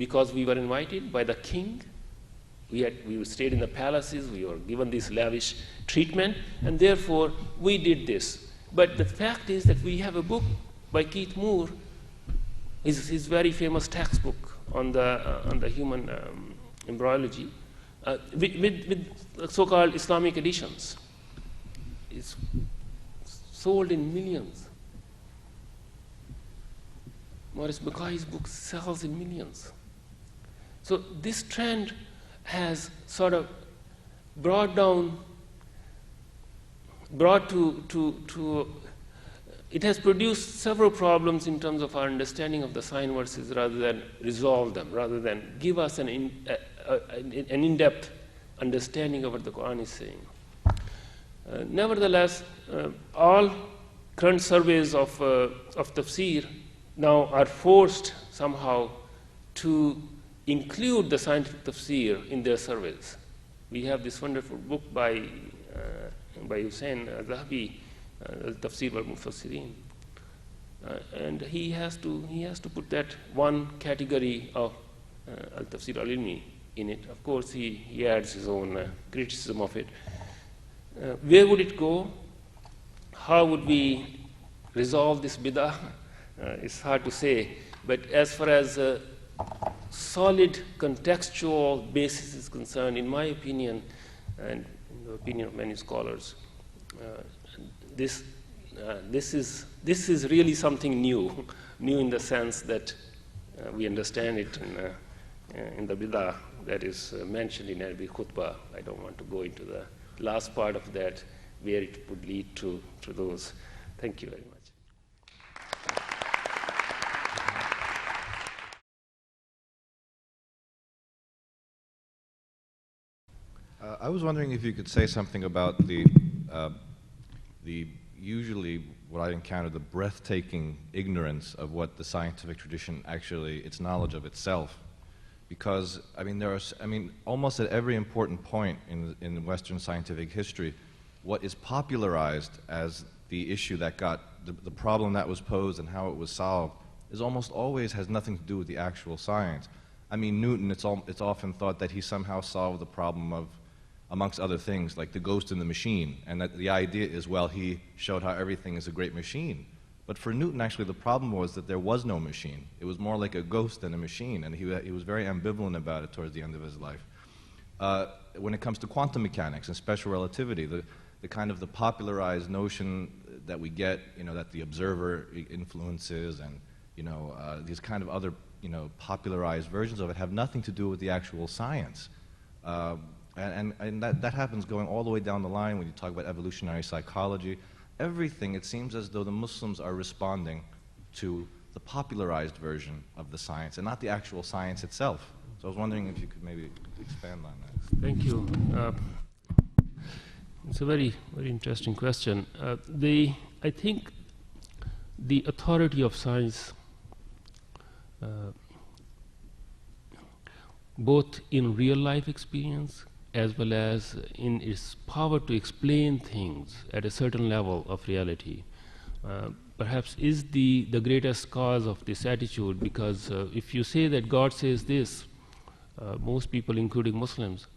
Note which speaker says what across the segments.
Speaker 1: because we were invited by the king. We stayed in the palaces, we were given this lavish treatment, and therefore we did this. But the fact is that we have a book by Keith Moore, his very famous textbook on the human embryology, with so-called Islamic editions. It's sold in millions. Maurice Bucay's book sells in millions. So this trend has sort of brought to it has produced several problems in terms of our understanding of the sign verses, rather than resolve them, rather than give us an in-depth understanding of what the Quran is saying. Nevertheless, all current surveys of tafsir now are forced somehow to include the scientific tafsir in their surveys. We have this wonderful book by Hussein Zahabi, Tafsir wal Mufassirin, and he has to put that one category of al-tafsir al-ilmi in it. Of course, he adds his own criticism of it. Where would it go? How would we resolve this bid'ah? It's hard to say, but as far as solid contextual basis is concerned, in my opinion, and in the opinion of many scholars, this is really something new in the sense that we understand it in the bid'ah that is mentioned in every khutbah. I don't want to go into the last part of that, where it would lead to those. Thank you very much.
Speaker 2: I was wondering if you could say something about the usually what I encounter, the breathtaking ignorance of what the scientific tradition actually, its knowledge of itself. Because, I mean, almost at every important point in Western scientific history, what is popularized as the issue that got, the problem that was posed and how it was solved, is almost always has nothing to do with the actual science. I mean, Newton, it's often thought that he somehow solved the problem of, amongst other things, like the ghost in the machine, and that the idea is, well, he showed how everything is a great machine. But for Newton, actually, the problem was that there was no machine. It was more like a ghost than a machine, and he was very ambivalent about it towards the end of his life. When it comes to quantum mechanics and special relativity, the kind of the popularized notion that we get, that the observer influences, and these kind of other, popularized versions of it have nothing to do with the actual science. And that happens going all the way down the line when you talk about evolutionary psychology. Everything, it seems as though the Muslims are responding to the popularized version of the science and not the actual science itself. So I was wondering if you could maybe expand on that.
Speaker 1: Thank you. It's a very, very interesting question. I think the authority of science, both in real life experience as well as in its power to explain things at a certain level of reality, perhaps is the greatest cause of this attitude, because if you say that God says this, most people, including Muslims,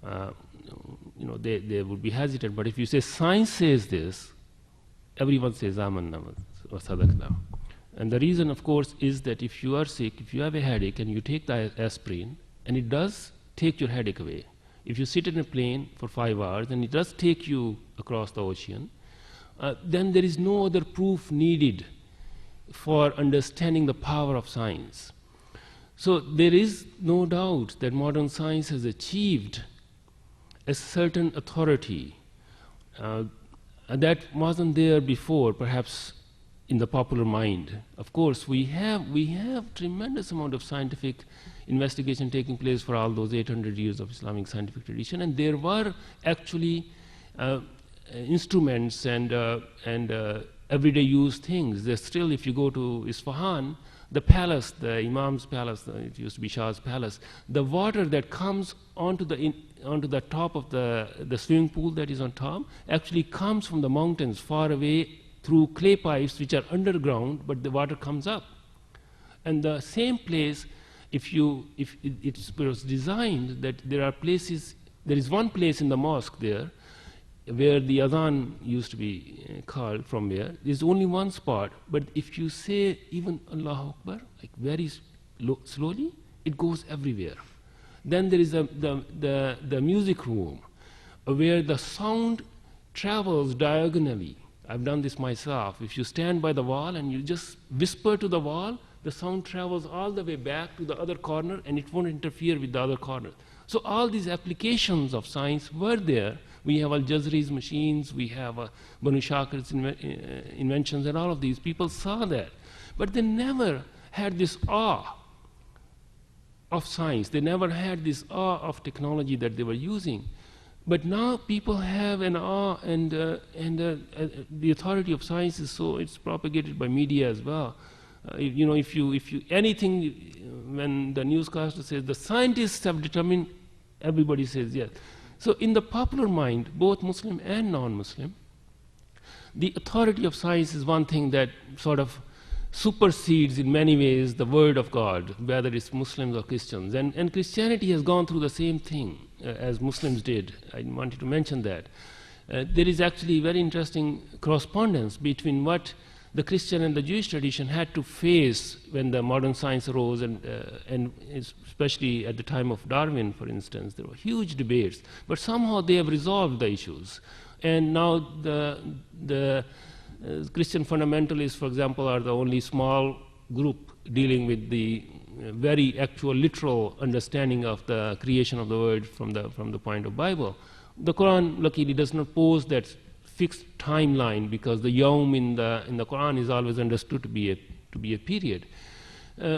Speaker 1: they would be hesitant. But if you say science says this, everyone says amanna or sadaqna. And the reason, of course, is that if you are sick, if you have a headache and you take the aspirin, and it does take your headache away. If you sit in a plane for 5 hours and it does take you across the ocean, then there is no other proof needed for understanding the power of science. So there is no doubt that modern science has achieved a certain authority that wasn't there before, perhaps in the popular mind. Of course, we have tremendous amount of scientific investigation taking place for all those 800 years of Islamic scientific tradition, and there were actually instruments and everyday use things. There's still, if you go to Isfahan, the palace, the Imam's palace, it used to be Shah's palace, the water that comes onto the top of the swimming pool that is on top actually comes from the mountains far away through clay pipes which are underground, but the water comes up. And the same place if it was designed that there are places, there is one place in the mosque there where the adhan used to be called from where. There's only one spot, but if you say even Allahu Akbar, like very slowly, it goes everywhere. Then there is the music room where the sound travels diagonally. I've done this myself. If you stand by the wall and you just whisper to the wall, the sound travels all the way back to the other corner and it won't interfere with the other corner. So all these applications of science were there. We have Al-Jazri's machines, we have Banu Shakir's inventions, and all of these. People saw that. But they never had this awe of science. They never had this awe of technology that they were using. But now people have an awe, and the authority of science is so, it's propagated by media as well. If you anything, when the newscaster says the scientists have determined, everybody says yes. So in the popular mind, both Muslim and non-Muslim, the authority of science is one thing that sort of supersedes in many ways the word of God, whether it's Muslims or Christians. And Christianity has gone through the same thing as Muslims did. I wanted to mention that. There is actually very interesting correspondence between what the Christian and the Jewish tradition had to face when the modern science arose, and especially at the time of Darwin, for instance, there were huge debates. But somehow they have resolved the issues. And now the Christian fundamentalists, for example, are the only small group dealing with the very actual literal understanding of the creation of the world from the point of Bible. The Quran, luckily, does not pose that fixed timeline, because the yawm in the Quran is always understood to be a period. We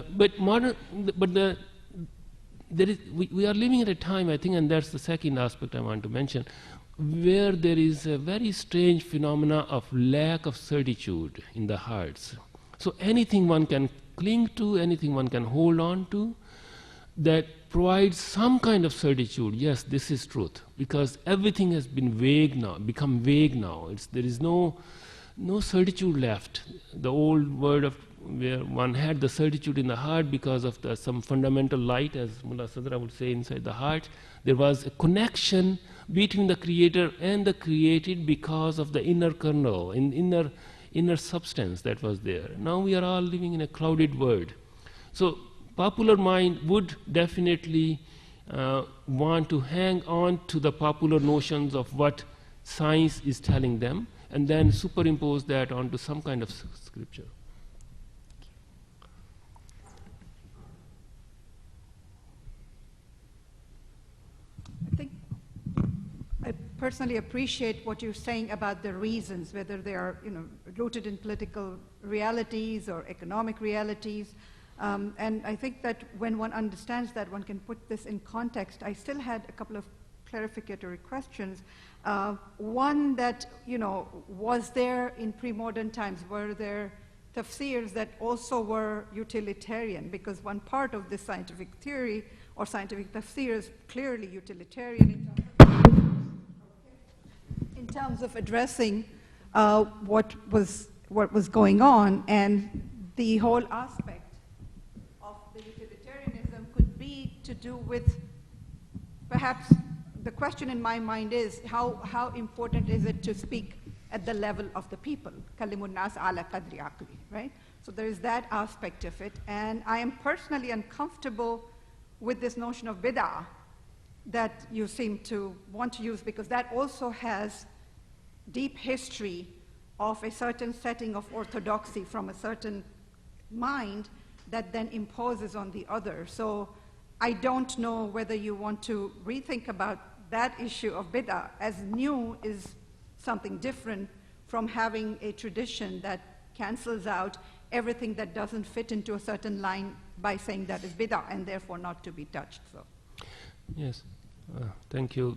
Speaker 1: are living at a time, I think, and that's the second aspect I want to mention, where there is a very strange phenomena of lack of certitude in the hearts. So anything one can cling to, anything one can hold on to, that provides some kind of certitude. Yes, this is truth, because everything has been vague now, become vague now. There is no certitude left. The old word of where one had the certitude in the heart because of some fundamental light, as Mullah Sadra would say, inside the heart. There was a connection between the creator and the created because of the inner kernel, inner substance that was there. Now we are all living in a clouded world. So popular mind would definitely want to hang on to the popular notions of what science is telling them, and then superimpose that onto some kind of scripture.
Speaker 3: I personally appreciate what you're saying about the reasons, whether they are rooted in political realities or economic realities. And I think that when one understands that, one can put this in context. I still had a couple of clarificatory questions. One that, was there in pre-modern times, were there tafsirs that also were utilitarian? Because one part of this scientific theory or scientific tafsir is clearly utilitarian in terms of addressing what was going on, and the whole aspect of the utilitarianism could be to do with, perhaps the question in my mind is how important is it to speak at the level of the people, kalimun nas ala qadri aqli, right? So there is that aspect of it, and I am personally uncomfortable with this notion of bid'ah that you seem to want to use, because that also has deep history of a certain setting of orthodoxy from a certain mind that then imposes on the other. So I don't know whether you want to rethink about that issue of bid'ah, as new is something different from having a tradition that cancels out everything that doesn't fit into a certain line by saying that is bid'ah and therefore not to be touched. So.
Speaker 1: Yes, thank you.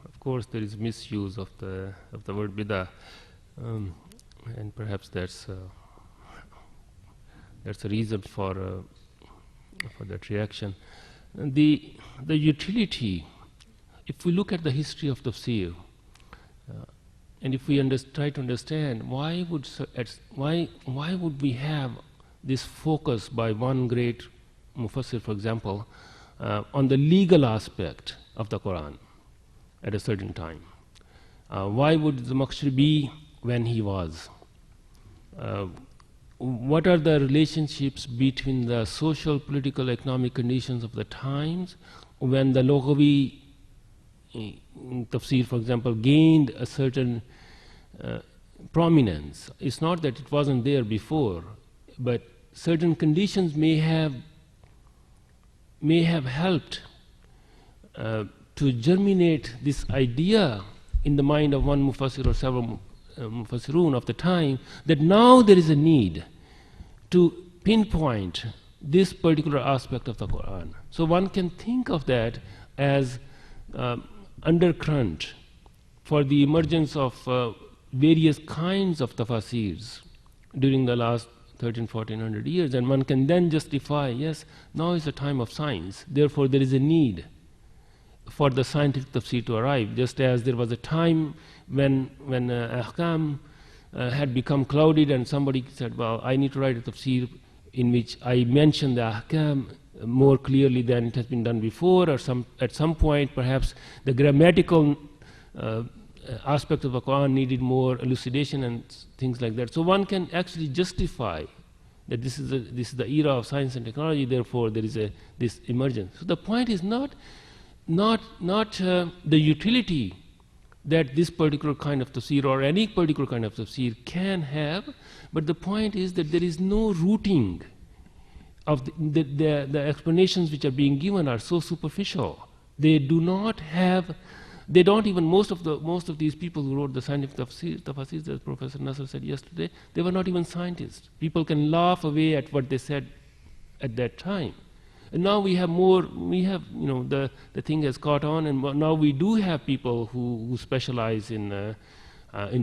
Speaker 1: Of course, there is misuse of the word bid'ah, and perhaps that's a reason for that reaction. The utility, if we look at the history of tafsir, and if we try to understand why would we have this focus by one great Mufassir, for example, on the legal aspect of the Quran at a certain time. Why would Zamakhshari be when he was? What are the relationships between the social, political, economic conditions of the times when the Lughawi tafsir, for example, gained a certain prominence? It's not that it wasn't there before, but certain conditions may have helped to germinate this idea in the mind of one Mufassir or several Mufassirun of the time, that now there is a need to pinpoint this particular aspect of the Quran. So one can think of that as undercurrent for the emergence of various kinds of tafasirs during the last 1400 years, and one can then justify, yes, now is the time of science, therefore there is a need for the scientific tafsir to arrive, just as there was a time when ahkam had become clouded and somebody said, well, I need to write a tafsir in which I mention the ahkam more clearly than it has been done before, or at some point perhaps the grammatical aspect of the Quran needed more elucidation and things like that. So one can actually justify that this is the era of science and technology, therefore there is this emergence. So the point is not the utility that this particular kind of tafsir or any particular kind of tafsir can have, but the point is that there is no rooting of the explanations which are being given are so superficial. They do not have, they don't even, most of these people who wrote the scientific tafsirs, as Professor Nasser said yesterday, they were not even scientists. People can laugh away at what they said at that time. And now we have more, the thing has caught on, and now we do have people who specialize in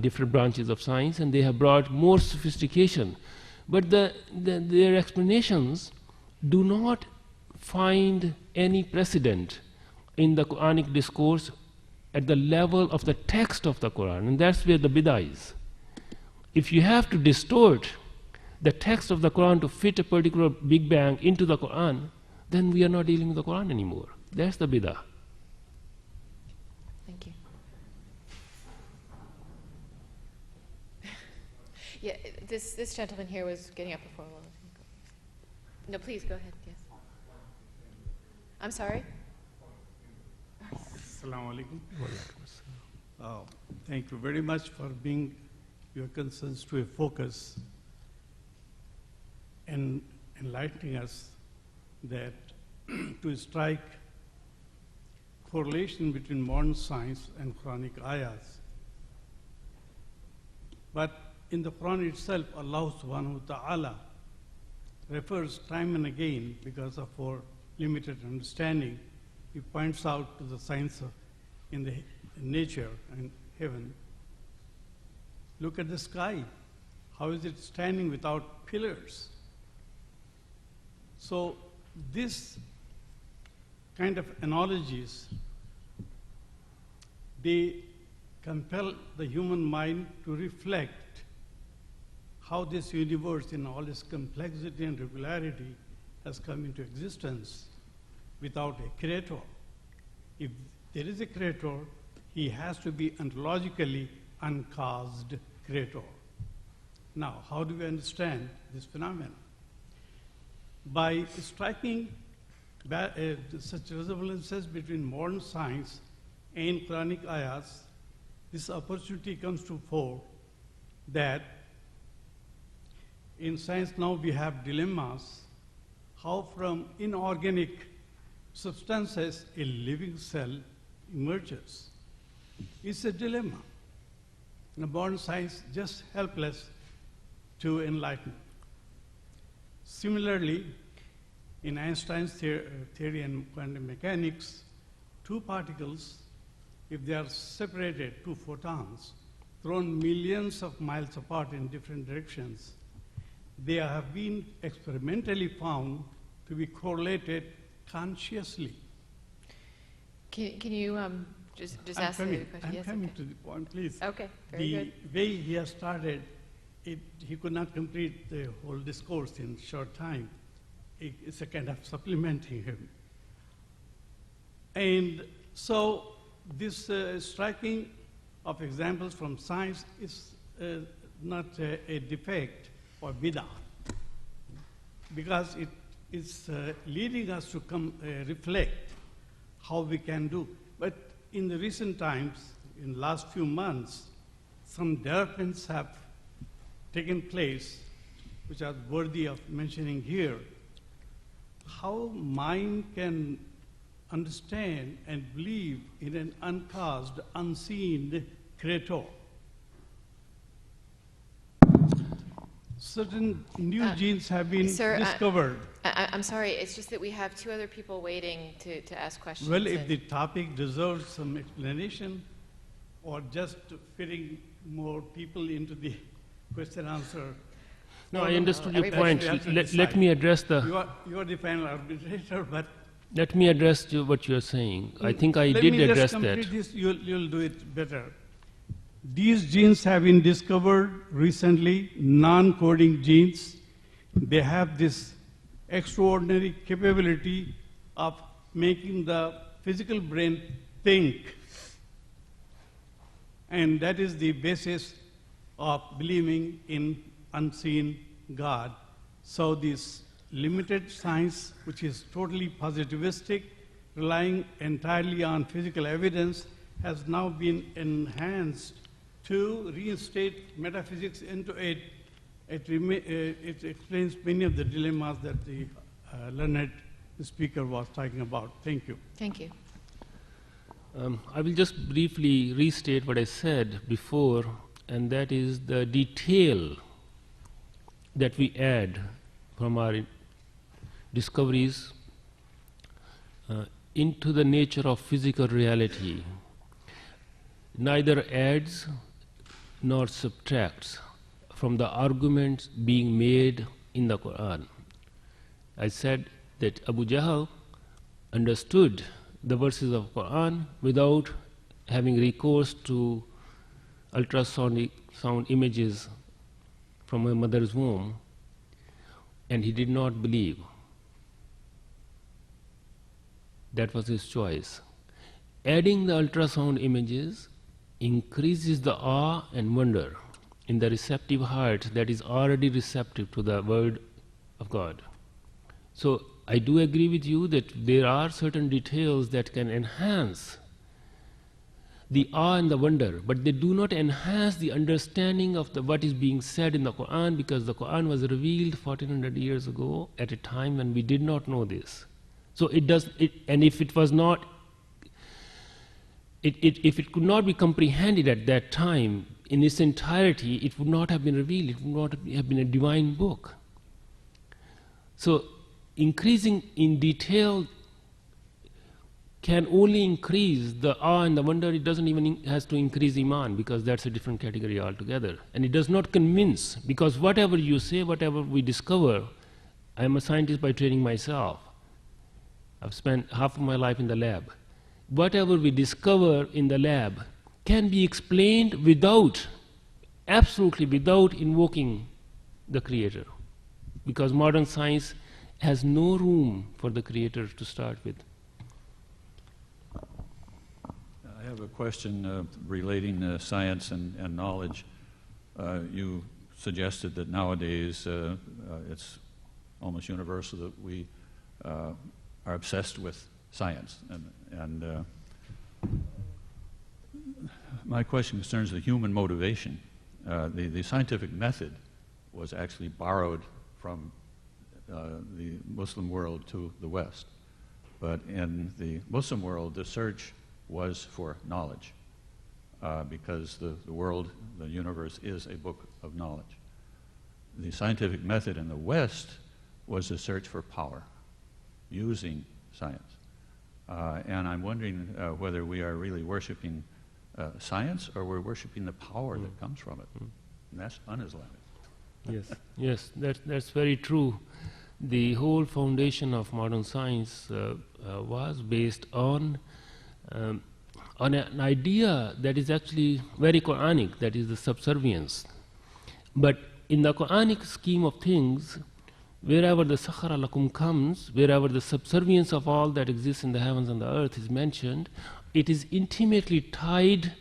Speaker 1: different branches of science, and they have brought more sophistication. But their explanations do not find any precedent in the Quranic discourse at the level of the text of the Quran, and that's where the bid'ah is. If you have to distort the text of the Quran to fit a particular Big Bang into the Quran, then we are not dealing with the Quran anymore. That's the bid'ah.
Speaker 4: Thank you. Yeah, this gentleman here was getting up before. No, please go ahead. Yes. I'm sorry.
Speaker 5: Assalamu alaikum. Thank you very much for bringing your concerns to a focus and enlightening us that to strike correlation between modern science and Quranic ayahs. But in the Quran itself, Allah subhanahu wa ta'ala refers time and again, because of our limited understanding, he points out to the science in the nature and heaven. Look at the sky. How is it standing without pillars? So this kind of analogies, they compel the human mind to reflect how this universe in all its complexity and regularity has come into existence without a creator. If there is a creator, he has to be ontologically uncaused creator. Now, how do we understand this phenomenon? By striking such resemblances between modern science and Quranic ayahs, this opportunity comes to fore that in science now we have dilemmas, how from inorganic substances a living cell emerges. It's a dilemma. The modern science just helpless to enlighten. Similarly, in Einstein's theory and quantum mechanics, two particles, if they are separated, two photons, thrown millions of miles apart in different directions, they have been experimentally found to be correlated consciously.
Speaker 4: Can you just ask the question?
Speaker 5: I'm
Speaker 4: Yes,
Speaker 5: coming
Speaker 4: okay.
Speaker 5: to the point, please.
Speaker 4: Okay, very good.
Speaker 5: The way he has started, he could not complete the whole discourse in short time. it's a kind of supplementing him. And so this striking of examples from science is not a defect or bid'ah, because it is leading us to reflect how we can do. But in the recent times, in the last few months, some developments have taken place which are worthy of mentioning here. How mind can understand and believe in an uncaused, unseen creator. Certain new genes have been discovered.
Speaker 4: I'm sorry, it's just that we have two other people waiting to ask questions.
Speaker 5: Well, if the topic deserves some explanation, or just fitting more people into the question answer.
Speaker 1: No, I understood your point. Let me address the...
Speaker 5: You are the final arbitrator, but...
Speaker 1: Let me address what you are saying. I think I did address that.
Speaker 5: Let me just complete this, you'll do it better. These genes have been discovered recently, non-coding genes. They have this extraordinary capability of making the physical brain think. And that is the basis of believing in unseen God. So this limited science, which is totally positivistic, relying entirely on physical evidence, has now been enhanced to reinstate metaphysics into it. It explains many of the dilemmas that the learned speaker was talking about. Thank you.
Speaker 4: Thank you.
Speaker 1: I will just briefly restate what I said before, and that is the detail that we add from our discoveries into the nature of physical reality neither adds nor subtracts from the arguments being made in the Qur'an. I said that Abu Jahl understood the verses of Qur'an without having recourse to ultrasonic sound images from a mother's womb, and he did not believe. That was his choice. Adding the ultrasound images increases the awe and wonder in the receptive heart that is already receptive to the word of God. So I do agree with you that there are certain details that can enhance the awe and the wonder, but they do not enhance the understanding of what is being said in the Qur'an, because the Qur'an was revealed 1400 years ago at a time when we did not know this. So and if it was not, if it could not be comprehended at that time in its entirety, it would not have been revealed, it would not have been a divine book. So increasing in detail can only increase the awe and the wonder. It doesn't even has to increase Iman, because that's a different category altogether. And it does not convince, because whatever you say, whatever we discover, I'm a scientist by training myself. I've spent half of my life in the lab. Whatever we discover in the lab can be explained absolutely without invoking the Creator, because modern science has no room for the Creator to start with.
Speaker 6: I have a question relating science and knowledge. You suggested that nowadays it's almost universal that we are obsessed with science. And my question concerns the human motivation. The scientific method was actually borrowed from the Muslim world to the West. But in the Muslim world, the search was for knowledge, because the world, the universe, is a book of knowledge. The scientific method in the West was the search for power, using science. And I'm wondering whether we are really worshiping science, or we're worshiping the power that comes from it. And that's un-Islamic.
Speaker 1: Yes, that's very true. The whole foundation of modern science was based on an idea that is actually very Quranic, that is the subservience. But in the Quranic scheme of things, wherever the sakhara lakum comes, wherever the subservience of all that exists in the heavens and the earth is mentioned, it is intimately tied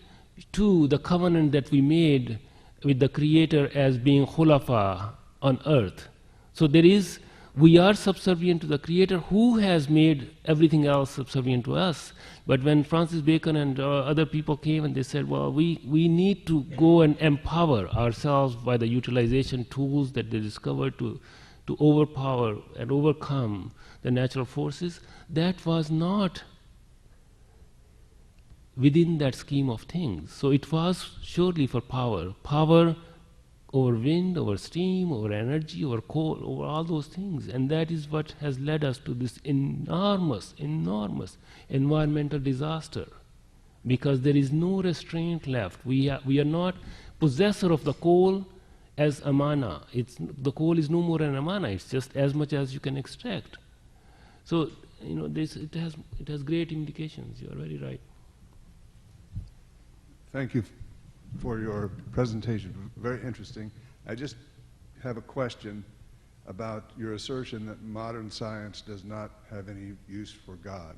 Speaker 1: to the covenant that we made with the Creator as being khulafa on earth. So we are subservient to the Creator who has made everything else subservient to us. But when Francis Bacon and other people came and they said, well, we need to go and empower ourselves by the utilization tools that they discovered to overpower and overcome the natural forces, that was not within that scheme of things. So it was surely for power over wind, over steam, over energy, over coal, over all those things. And that is what has led us to this enormous environmental disaster, because there is no restraint left. We are not possessor of the coal as amana. The coal is no more an amana, it's just as much as you can extract. So, it has great implications. You are very right.
Speaker 7: Thank you for your presentation. Very interesting. I just have a question about your assertion that modern science does not have any use for God.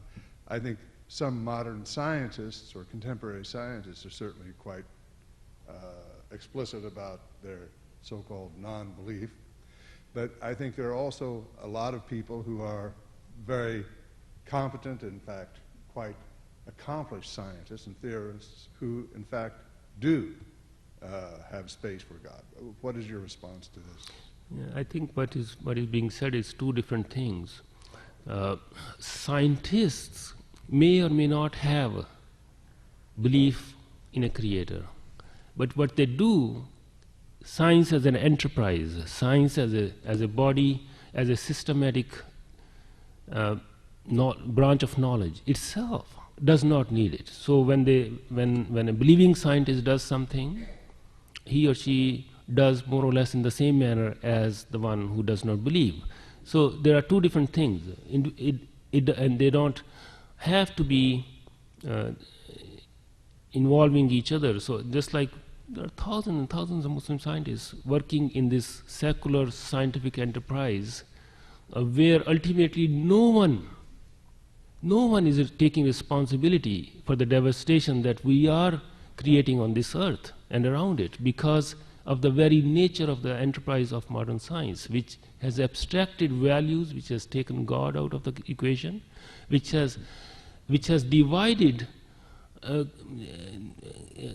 Speaker 7: I think some modern scientists or contemporary scientists are certainly quite explicit about their so-called non-belief. But I think there are also a lot of people who are very competent, in fact, quite accomplished scientists and theorists who, in fact, do have space for God. What is your response to this?
Speaker 1: Yeah, I think what is being said is two different things. Scientists may or may not have belief in a creator, but what they do, science as an enterprise, science as a body, as a systematic branch of knowledge itself does not need it. So when a believing scientist does something, he or she does more or less in the same manner as the one who does not believe. So there are two different things, and they don't have to be involving each other. So just like there are thousands and thousands of Muslim scientists working in this secular scientific enterprise, where ultimately no one is taking responsibility for the devastation that we are creating on this earth and around it, because of the very nature of the enterprise of modern science, which has abstracted values, which has taken God out of the equation, which has divided,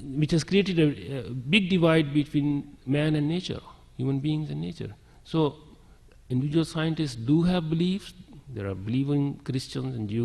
Speaker 1: which has created a big divide between man and nature, human beings and nature. So individual scientists do have beliefs. There are believing Christians and Jews